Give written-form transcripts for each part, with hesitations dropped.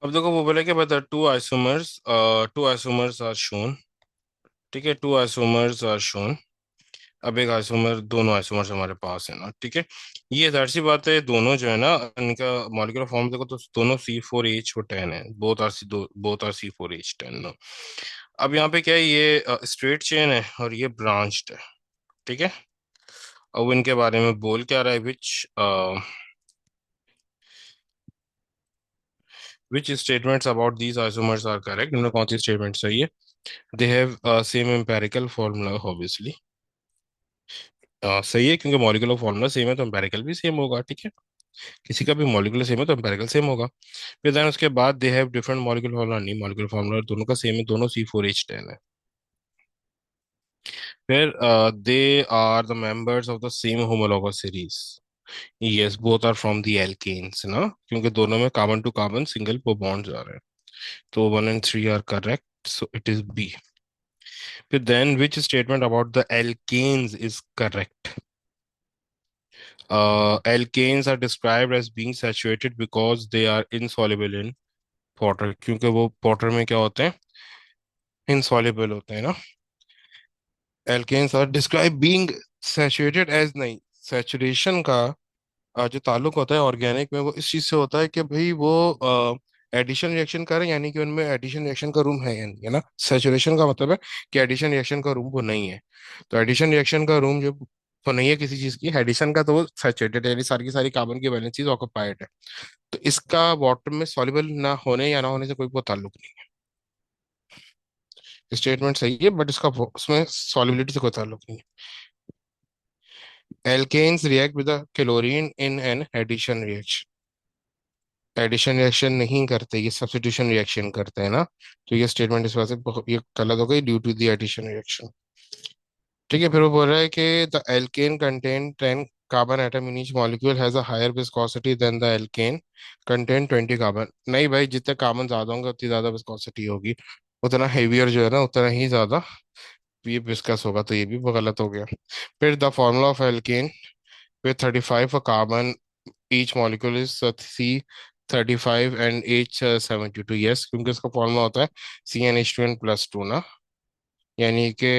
अब देखो वो बोले कि बता टू आइसोमर्स आर शोन। ठीक है, टू आइसोमर्स आर शोन। अब एक आइसोमर, दोनों आइसोमर्स हमारे पास है ना, ठीक है। ये जाहिर सी बात है, दोनों जो है ना, इनका मॉलिक्यूलर फॉर्म देखो तो दोनों C4H10 है। बोथ आर C4H10 ना। अब यहाँ पे क्या है, ये स्ट्रेट चेन है और ये ब्रांच्ड है। ठीक है। अब इनके बारे में बोल क्या रहा है, which statements about these isomers are correct. इनमें कौन सी स्टेटमेंट सही है। They have same empirical formula obviously. सही है, क्योंकि मॉलिक्यूलर फॉर्मूला सेम है तो एम्पेरिकल भी सेम होगा। ठीक है, किसी का भी मॉलिक्यूलर सेम है तो एम्पेरिकल सेम होगा। फिर देन उसके बाद they have different molecular formula, नहीं मॉलिक्यूलर फॉर्मूला दोनों का सेम है, दोनों C4H10 है। फिर they are the members of the same homologous series. Yes, both are from the alkanes ना, क्योंकि दोनों में carbon to carbon single bonds आ रहे हैं। तो 1 and 3 are correct, so it is B. फिर then which statement about the alkanes is correct. Alkanes are described as being saturated because they are insoluble in water, क्योंकि वो water में क्या होते हैं, insoluble होते हैं ना। Alkanes are described being saturated as, नहीं, saturation का जो ताल्लुक होता है ऑर्गेनिक में, वो इस चीज से होता है कि भाई वो एडिशन रिएक्शन करें, यानी कि उनमें एडिशन रिएक्शन का रूम है या नहीं, है ना। सेचुरेशन का मतलब है कि एडिशन रिएक्शन का रूम वो नहीं है। तो एडिशन रिएक्शन का रूम जो वो नहीं है किसी चीज की, एडिशन का, तो वो सैचुरेटेड है, यानी सारी की सारी कार्बन की वैलेंसीज ऑक्युपाइड है। तो इसका वाटर में सॉल्युबल ना होने या ना होने से कोई वो ताल्लुक नहीं है। स्टेटमेंट सही है, बट इसका उसमें सॉल्युबिलिटी से कोई ताल्लुक नहीं है। Alkenes react with chlorine in an addition reaction. Addition reaction नहीं करते, ये सब्स्टिट्यूशन रिएक्शन करते हैं ना। तो ये स्टेटमेंट इस वजह से ये गलत हो गई, due to the addition reaction. ठीक है, फिर वो बोल रहा है कि the alkane contain 10 carbon atom in each molecule has a higher viscosity than the alkane contain 20 carbon. नहीं भाई, जितने कार्बन ज्यादा होंगे उतनी ज्यादा विस्कोसिटी होगी, उतना हेवियर जो है ना, उतना ही ज्यादा ये विस्कस होगा। तो ये भी वो गलत हो गया। फिर the formula of alkene with 35 a carbon each molecule is C35 and H72। yes, क्योंकि इसका फॉर्मूला होता है CnH2n+2 ना। यानी कि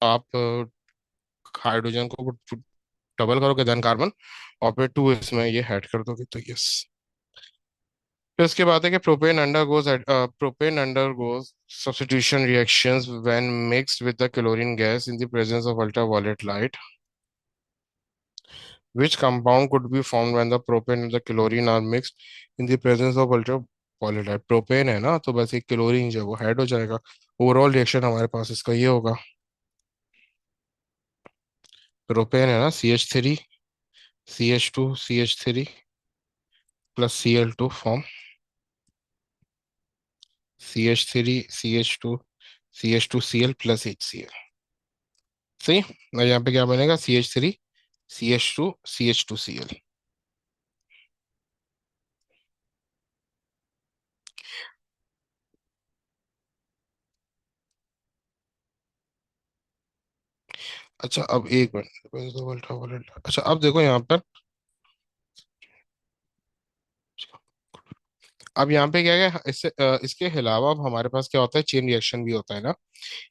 आप हाइड्रोजन को डबल करोगे देन कार्बन, और फिर 2 इसमें ये ऐड कर दोगे, तो यस। फिर उसके बाद है कि propane undergoes substitution reactions when mixed with the chlorine gas in the presence of ultraviolet light. Which compound could be formed when the propane and the chlorine are mixed in the presence of ultraviolet light? Propane है ना, तो बस एक chlorine जो है वो head हो जाएगा। ओवरऑल रिएक्शन हमारे पास इसका ये होगा। प्रोपेन है ना, CH3 plus Cl2 form, CH3 CH2 Cl plus HCl। सही। और यहाँ पे क्या बनेगा, CH3 CH2 CH2Cl। अच्छा, अब एक मिनट, अच्छा अब देखो यहाँ पर। अब यहाँ पे क्या है, इसके अलावा अब हमारे पास क्या होता है, चेन रिएक्शन भी होता है ना।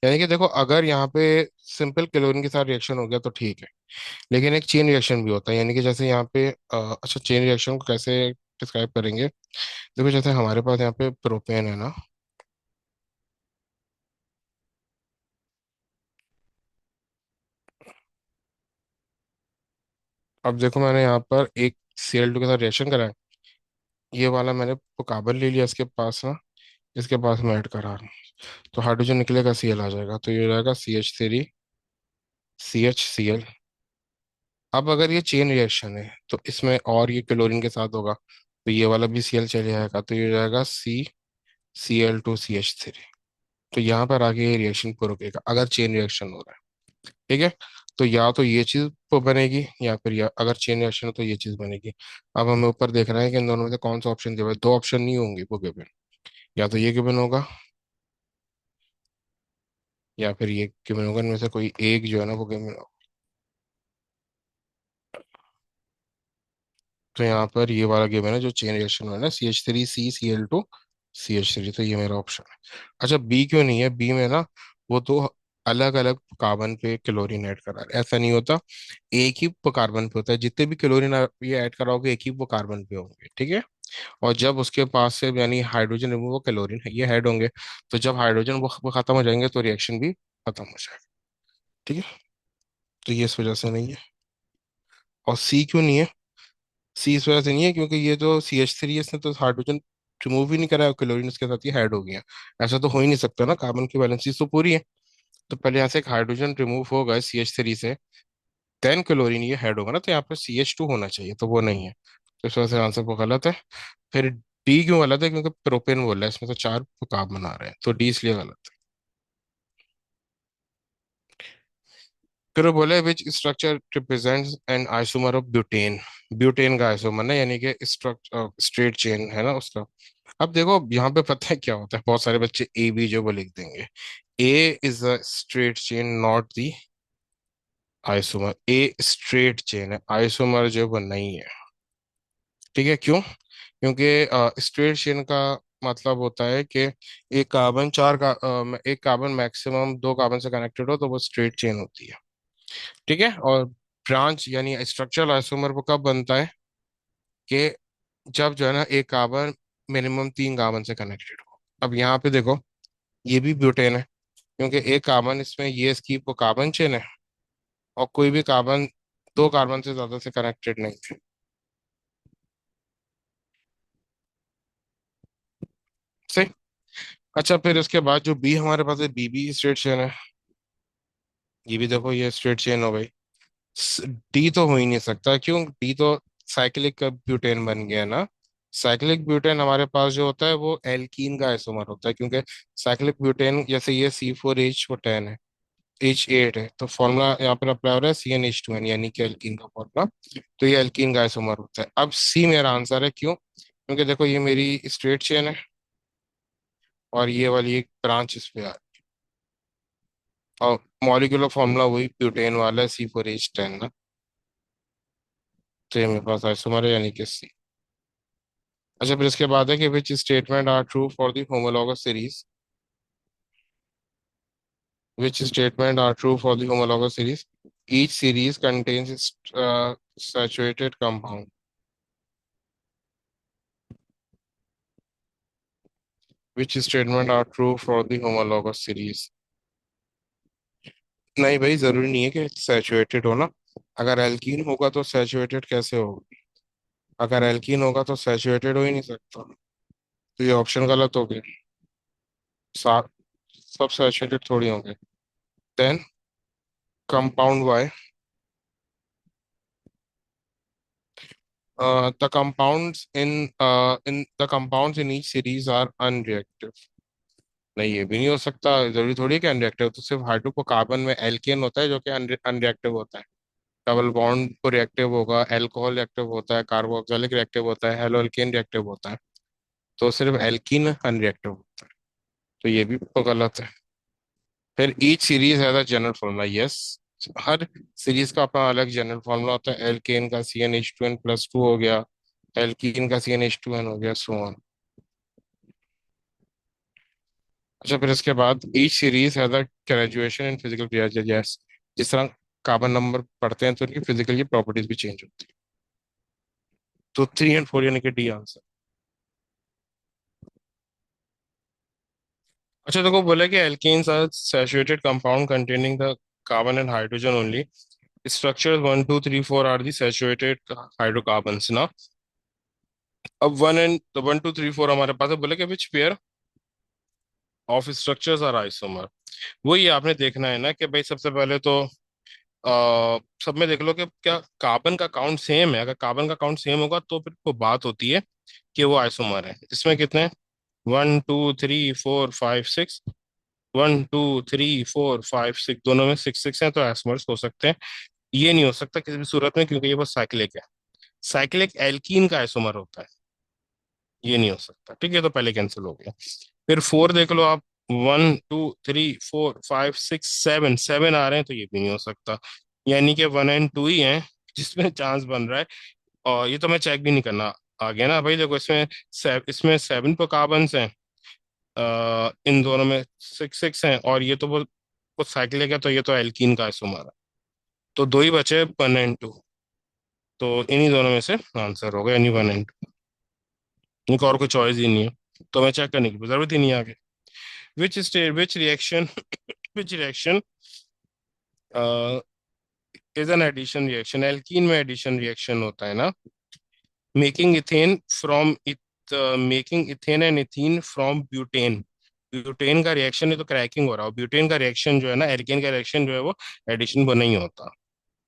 यानी कि देखो, अगर यहाँ पे सिंपल क्लोरीन के साथ रिएक्शन हो गया तो ठीक है, लेकिन एक चेन रिएक्शन भी होता है। यानी कि जैसे यहाँ पे अच्छा, चेन रिएक्शन को कैसे डिस्क्राइब करेंगे। देखो, जैसे हमारे पास यहाँ पे प्रोपेन है ना। अब देखो, मैंने यहाँ पर एक Cl2 के साथ रिएक्शन करा है। ये वाला मैंने कार्बन ले लिया इसके पास ना, इसके पास मैं ऐड करा रहा हूँ। तो हाइड्रोजन निकलेगा, Cl आ जाएगा, तो ये हो जाएगा CH3 CHCl। अब अगर ये चेन रिएक्शन है तो इसमें और ये क्लोरीन के साथ होगा, तो ये वाला भी Cl चले जाएगा, तो ये हो जाएगा CCl2CH3। तो यहाँ पर आगे ये रिएक्शन को रुकेगा अगर चेन रिएक्शन हो रहा है। ठीक है। तो या तो ये चीज बनेगी, या फिर या अगर चेन रिएक्शन हो तो ये चीज बनेगी। अब हमें ऊपर देखना है कि इन दोनों में से कौन सा ऑप्शन गिवन है। दो ऑप्शन नहीं होंगे वो गिवन, या तो ये गिवन होगा या फिर ये गिवन होगा। इनमें से कोई एक जो है ना वो गिवन होगा। तो यहाँ पर ये वाला गिवन है जो चेन रिएक्शन में है, CH3CCl2 CH3, तो ये मेरा ऑप्शन है। अच्छा, बी क्यों नहीं है? बी में ना वो तो अलग अलग कार्बन पे क्लोरीन ऐड करा रहा है, ऐसा नहीं होता। एक ही कार्बन पे होता है, जितने भी क्लोरीन ये ऐड कराओगे एक ही वो कार्बन पे होंगे, ठीक है। और जब उसके पास से यानी हाइड्रोजन रिमूव, वो क्लोरीन है ये ऐड होंगे। तो जब हाइड्रोजन वो खत्म हो जाएंगे तो रिएक्शन भी खत्म हो जाएगा, ठीक है। तो ये इस वजह से नहीं है। और सी क्यों नहीं है? सी इस वजह से नहीं है क्योंकि ये जो CH3 है इसने तो हाइड्रोजन रिमूव ही नहीं करा है, क्लोरीन उसके साथ ही ऐड हो गया। ऐसा तो हो ही नहीं सकता ना, कार्बन की वैलेंसी तो पूरी है। तो पहले यहाँ से एक हाइड्रोजन रिमूव होगा CH3 से, देन क्लोरीन ये ऐड होगा ना, तो यहाँ पे CH2 होना चाहिए, तो वो नहीं है। तो इस वजह से आंसर वो गलत है। फिर डी क्यों गलत है? क्योंकि प्रोपेन बोल रहा है, इसमें तो चार कार्बन आ रहे हैं, तो डी इसलिए गलत है। फिर वो बोले which structure represents an isomer of butane. Butane का आइसोमर ना, यानी कि स्ट्रक्चर स्ट्रेट चेन है ना उसका। अब देखो यहाँ पे पता है क्या होता है, बहुत सारे बच्चे ए बी जो वो लिख देंगे। A is a straight chain, not the isomer. A straight chain है, आइसोमर जो वो नहीं है, ठीक है। क्यों? क्योंकि स्ट्रेट चेन का मतलब होता है कि एक कार्बन एक कार्बन मैक्सिमम दो कार्बन से कनेक्टेड हो तो वो स्ट्रेट चेन होती है, ठीक है। और ब्रांच यानी स्ट्रक्चरल आइसोमर वो कब बनता है? कि जब जो है ना एक कार्बन मिनिमम तीन कार्बन से कनेक्टेड हो। अब यहाँ पे देखो, ये भी ब्यूटेन है, क्योंकि एक कार्बन इसमें ये इसकी वो कार्बन चेन है, और कोई भी कार्बन दो कार्बन से ज्यादा से कनेक्टेड नहीं है, सही। अच्छा, फिर इसके बाद जो बी हमारे पास है, बी भी स्ट्रेट चेन है। ये भी देखो, ये स्ट्रेट चेन हो गई। डी तो हो ही नहीं सकता, क्यों? डी तो साइक्लिक ब्यूटेन बन गया ना। साइक्लिक ब्यूटेन हमारे पास जो होता है वो एल्कीन का आइसोमर होता है, क्योंकि साइक्लिक ब्यूटेन जैसे ये C4H10 है, H8 है, तो फॉर्मूला यहाँ पर अप्लाई हो रहा है CnH2n, यानी कि एल्कीन का फॉर्मूला। तो ये एल्कीन का आइसोमर होता है। अब सी मेरा आंसर है, क्यों? क्योंकि देखो ये मेरी स्ट्रेट चेन है, और ये वाली एक ब्रांच इस पे आ रही है, और मॉलिक्यूलर फॉर्मूला वही ब्यूटेन वाला है, C4H10 ना। तो ये मेरे पास आइसोमर है, यानी कि सी। अच्छा, फिर इसके बाद है कि which statement are true for the homologous series. Which statement are true for the homologous series? Each series contains saturated compound. Which statement are true for the homologous series? नहीं भाई, जरूरी नहीं है कि सैचुरेटेड हो ना। अगर एल्कीन होगा तो सैचुरेटेड कैसे होगा? अगर एल्कीन होगा तो सैचुरेटेड हो ही नहीं सकता। तो ये ऑप्शन गलत हो गया। सात सब सैचुरेटेड थोड़ी होंगे। Then compound Y, the compounds in the compounds in each series are unreactive. नहीं, ये भी नहीं हो सकता। जरूरी थोड़ी है कि अनरिएक्टिव, तो सिर्फ हाइड्रोकार्बन में एल्केन होता है जो कि अनरिएक्टिव होता है। डबल बॉन्ड को रिएक्टिव होगा, अल्कोहल रिएक्टिव होता है, कार्बोक्सिलिक रिएक्टिव होता है, हेलो एल्केन रिएक्टिव होता है। तो सिर्फ एल्कीन अनरिएक्टिव होता है, तो ये भी तो गलत है। फिर each series has a general formula, yes. Her series का अपना अलग जनरल फॉर्मूला होता है। एल्केन का CnH2n+2 हो गया, एल्कीन का CnH2n हो गया, सो ऑन। अच्छा, फिर इसके बाद each series has a graduation in physical properties, yes. जिस तरह कार्बन नंबर पढ़ते हैं तो उनकी फिजिकल की प्रॉपर्टीज भी चेंज होती है। तो 3 और 4 यानी कि डी आंसर। अच्छा, देखो बोला कि alkanes are saturated compound containing the carbon and hydrogen only. Structure 1 2 3 4 are the saturated hydrocarbons ना। अब 1 2 3 4 हमारे पास है, बोले कि which pair of structures are isomer. वही आपने देखना है ना कि भाई सबसे पहले तो सब में देख लो कि क्या कार्बन का काउंट सेम है। अगर कार्बन का काउंट सेम होगा तो फिर वो बात होती है कि वो आइसोमर है। इसमें कितने? 1 2 3 4 5 6। 1 2 3 4 5 6, दोनों में 6 6 हैं, तो आइसोमर्स हो सकते हैं। ये नहीं हो सकता किसी भी सूरत में, क्योंकि ये वो साइक्लिक है। साइक्लिक एल्कीन का आइसोमर होता है, ये नहीं हो सकता, ठीक है। तो पहले कैंसिल हो गया। फिर 4 देख लो आप। 1 2 3 4 5 6 7, 7 आ रहे हैं, तो ये भी नहीं हो सकता। यानी कि 1 और 2 ही हैं जिसमें चांस बन रहा है और ये तो मैं चेक भी नहीं करना आ गया ना भाई। देखो इसमें इसमें 7 तो कार्बन्स हैं, इन दोनों में 6 6 हैं, और ये तो वो कुछ साइक्लिक है, तो ये तो एल्कीन का आइसोमर है। तो दो ही बचे, 1 और 2। तो इन्हीं दोनों में से आंसर होगा यानी 1 और 2। इनका और कोई चॉइस ही नहीं है, तो मैं चेक करने की जरूरत ही नहीं है आगे। Which reaction which reaction is an addition reaction. Alkene में एडिशन रिएक्शन होता है ना, making ethane from making ethane and ethene from butane. Butane का रिएक्शन है तो क्रैकिंग हो रहा है, और ब्यूटेन का रिएक्शन जो है ना, एल्केन का रिएक्शन जो है वो एडिशन बना ही होता।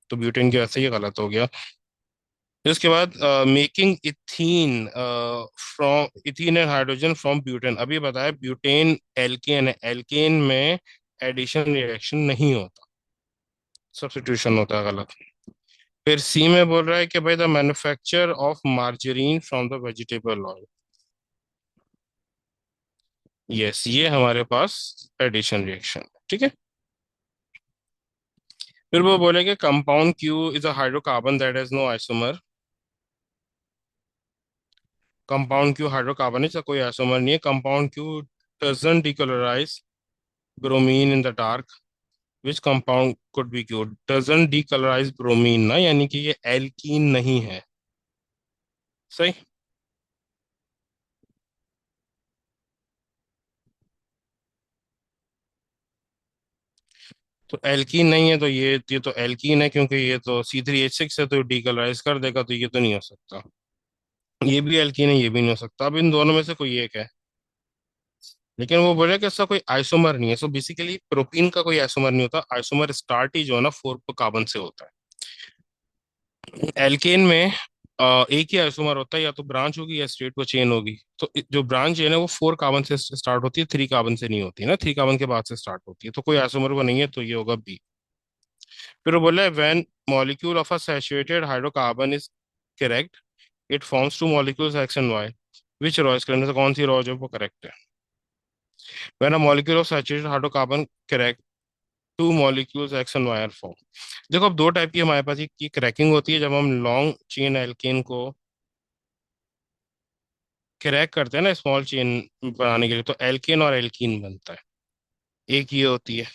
तो ब्यूटेन की वजह से ये गलत हो गया। फिर उसके बाद making ethene from ethene and hydrogen from butane. अभी बताया ब्यूटेन एल्केन है, एल्केन में एडिशन रिएक्शन नहीं होता, सब्स्टिट्यूशन होता है, गलत। फिर सी में बोल रहा है कि भाई the manufacture of margarine from the vegetable oil. Yes, ये हमारे पास एडिशन रिएक्शन, ठीक है। फिर वो बोले कि compound Q is a hydrocarbon that has no isomer. Compound Q hydrocarbon है, इसका कोई आइसोमर नहीं है। Compound Q doesn't decolourise bromine in the dark. Which compound could be Q. Doesn't decolourise bromine ना, यानी कि ये एल्कीन नहीं है। सही। तो एल्कीन नहीं है, तो ये तो एल्कीन है, क्योंकि ये तो C3H6 है, तो डीकलराइज कर देगा, तो ये तो नहीं हो सकता। ये भी एल्कीन है, ये भी नहीं हो सकता। अब इन दोनों में से कोई एक है। लेकिन वो बोले कि इसका कोई आइसोमर नहीं है। सो बेसिकली प्रोटीन का कोई आइसोमर नहीं होता। आइसोमर स्टार्ट ही जो है ना 4 कार्बन से होता है। एल्केन में एक ही आइसोमर होता है, या तो ब्रांच होगी या स्ट्रेट को चेन होगी। तो जो ब्रांच चेन है वो 4 कार्बन से स्टार्ट होती है, 3 कार्बन से नहीं होती है ना, 3 कार्बन के बाद से स्टार्ट होती है। तो कोई आइसोमर वो नहीं है, तो ये होगा बी। फिर वो बोला है when molecule of a saturated hydrocarbon is correct, it forms two molecules X and Y. Which row, इसके अंदर से कौन सी रॉ जो है वो करेक्ट है। When a molecule of saturated hydrocarbon correct, 2 molecules X and Y are form. देखो अब दो टाइप की हमारे पास ये क्रैकिंग होती है, जब हम लॉन्ग चेन एल्केन को क्रैक करते हैं ना स्मॉल चेन बनाने के लिए, तो एल्केन और एल्कीन बनता है। एक ये होती है।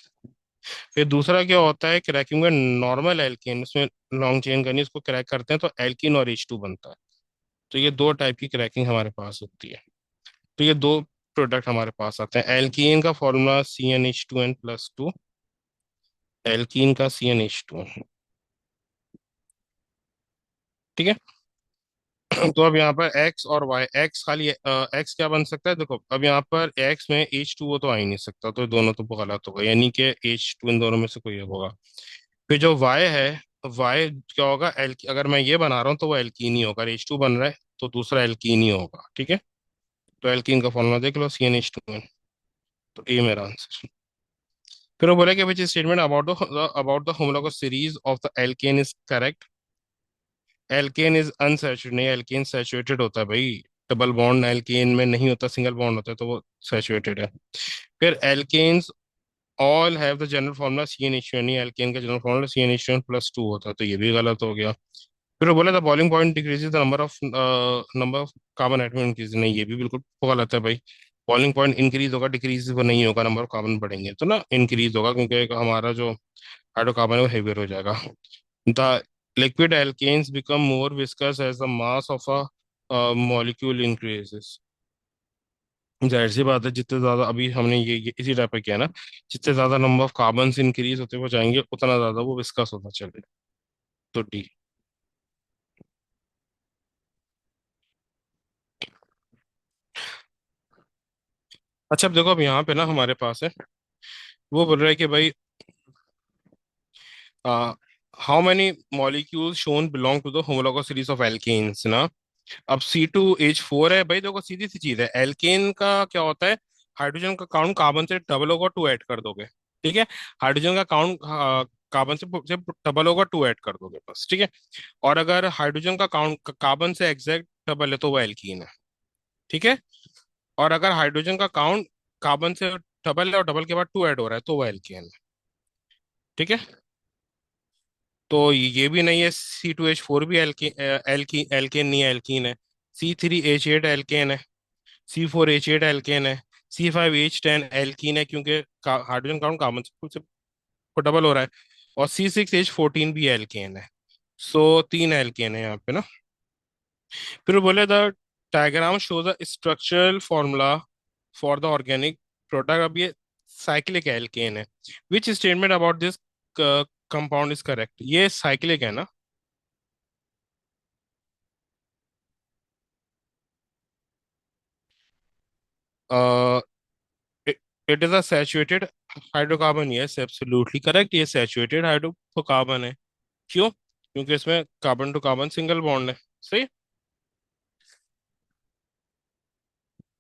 फिर दूसरा क्या होता है क्रैकिंग में, नॉर्मल एल्केन, उसमें लॉन्ग चेन करनी, उसको क्रैक करते हैं तो एल्कीन और H2 बनता है। तो ये दो टाइप की क्रैकिंग हमारे पास होती है। तो ये दो प्रोडक्ट हमारे पास आते हैं। एल्कीन का फॉर्मूला CnH2n+2। एल्कीन का CnH2। ठीक है। तो अब यहाँ पर एक्स और वाई, एक्स खाली एक्स क्या बन सकता है, देखो अब यहाँ पर एक्स में H2O तो आ ही नहीं सकता, तो दोनों तो गलत होगा, यानी कि H2 इन दोनों में से कोई एक होगा। फिर जो वाई है, वाई क्या होगा, एल, अगर मैं ये बना रहा हूँ तो वो एल्कीन ही होगा। H2 बन रहा है तो दूसरा एल्कीन ही होगा, ठीक है। तो एल्कीन का फॉर्मूला देख लो, CnH2n। तो ए मेरा आंसर। फिर वो बोला कि which statement about the homologous series of the alkane is correct. Alkane is unsaturated, नहीं एल्केन सैचुरेटेड होता है भाई। डबल बॉन्ड एल्केन में नहीं होता, सिंगल बॉन्ड होता है, तो वो सैचुरेटेड है। फिर alkanes all have the general formula CnH2n, नहीं एल्केन का जनरल फॉर्मूला CnH2n+2 होता है, तो ये भी गलत हो गया। फिर वो बोला the boiling point decreases the number of carbon atom increase, नहीं ये भी बिल्कुल गलत है भाई। बॉइलिंग पॉइंट इंक्रीज होगा, डिक्रीज वो नहीं होगा। नंबर ऑफ कार्बन बढ़ेंगे तो ना इंक्रीज होगा, क्योंकि हमारा जो हाइड्रोकार्बन है वो हेवियर हो जाएगा। The liquid alkanes become more viscous as the mass of a molecule increases। जाहिर सी बात है, जितने ज्यादा अभी हमने ये इसी टाइप का किया ना, जितने ज्यादा नंबर ऑफ कार्बन इंक्रीज होते वो जाएंगे, उतना ज्यादा वो विस्कस होता चलेगा। तो डी। अच्छा अब देखो, अब यहाँ पे ना हमारे पास है, वो बोल रहा है कि भाई how many molecule shown belong to the homologous series of alkanes ना। अब C2H4 है भाई, देखो सीधी सी चीज है, एल्केन का क्या होता है, हाइड्रोजन का काउंट कार्बन से डबल होगा, 2 ऐड कर दोगे, ठीक है। हाइड्रोजन का काउंट कार्बन से डबल होगा, 2 ऐड कर दोगे बस, ठीक है। और अगर हाइड्रोजन का काउंट कार्बन से एग्जैक्ट डबल है तो वो एल्कीन है, ठीक है। और अगर हाइड्रोजन का काउंट कार्बन से डबल है और डबल के बाद 2 ऐड हो रहा है तो वो एल्केन है, ठीक है। तो ये भी नहीं है। C2H4 भी एल्केन नहीं है, एल्कीन है। C3H8 एल्केन है। C4H8 एल्केन है। C5H10 एल्कीन है, क्योंकि हाइड्रोजन काउंट कार्बन से को डबल हो रहा है। और C6H14 भी एल्केन है। सो तीन एल्केन है यहाँ पे ना। फिर बोले the diagram shows a structural formula for the organic product. अब ये साइक्लिक एल्केन है। Which statement about this compound is correct? ये साइक्लिक है ना? It is a saturated hydrocarbon. Yes, absolutely correct, ये सैचुरेटेड हाइड्रोकार्बन है। क्यों? क्योंकि इसमें carbon to carbon single bond है। सही।